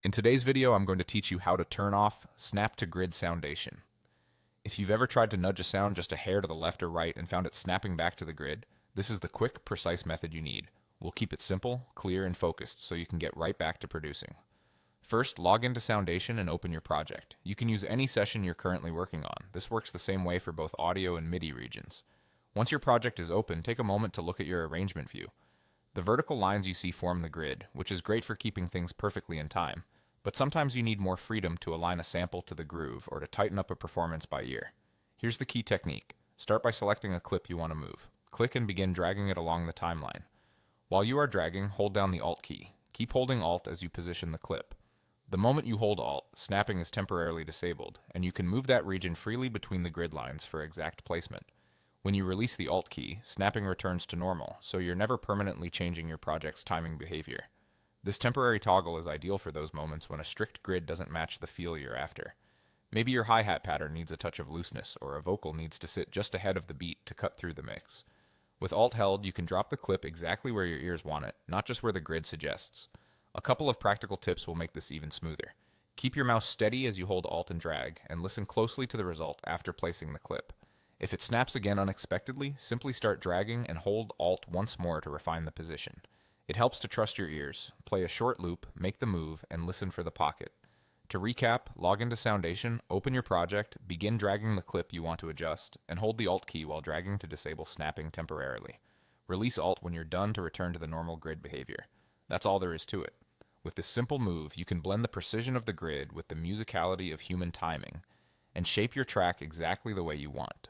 In today's video, I'm going to teach you how to turn off Snap to Grid Soundation. If you've ever tried to nudge a sound just a hair to the left or right and found it snapping back to the grid, this is the quick, precise method you need. We'll keep it simple, clear, and focused so you can get right back to producing. First, log into Soundation and open your project. You can use any session you're currently working on. This works the same way for both audio and MIDI regions. Once your project is open, take a moment to look at your arrangement view. The vertical lines you see form the grid, which is great for keeping things perfectly in time, but sometimes you need more freedom to align a sample to the groove or to tighten up a performance by ear. Here's the key technique. Start by selecting a clip you want to move. Click and begin dragging it along the timeline. While you are dragging, hold down the Alt key. Keep holding Alt as you position the clip. The moment you hold Alt, snapping is temporarily disabled, and you can move that region freely between the grid lines for exact placement. When you release the Alt key, snapping returns to normal, so you're never permanently changing your project's timing behavior. This temporary toggle is ideal for those moments when a strict grid doesn't match the feel you're after. Maybe your hi-hat pattern needs a touch of looseness, or a vocal needs to sit just ahead of the beat to cut through the mix. With Alt held, you can drop the clip exactly where your ears want it, not just where the grid suggests. A couple of practical tips will make this even smoother. Keep your mouse steady as you hold Alt and drag, and listen closely to the result after placing the clip. If it snaps again unexpectedly, simply start dragging and hold Alt once more to refine the position. It helps to trust your ears. Play a short loop, make the move, and listen for the pocket. To recap, log into Soundation, open your project, begin dragging the clip you want to adjust, and hold the Alt key while dragging to disable snapping temporarily. Release Alt when you're done to return to the normal grid behavior. That's all there is to it. With this simple move, you can blend the precision of the grid with the musicality of human timing, and shape your track exactly the way you want.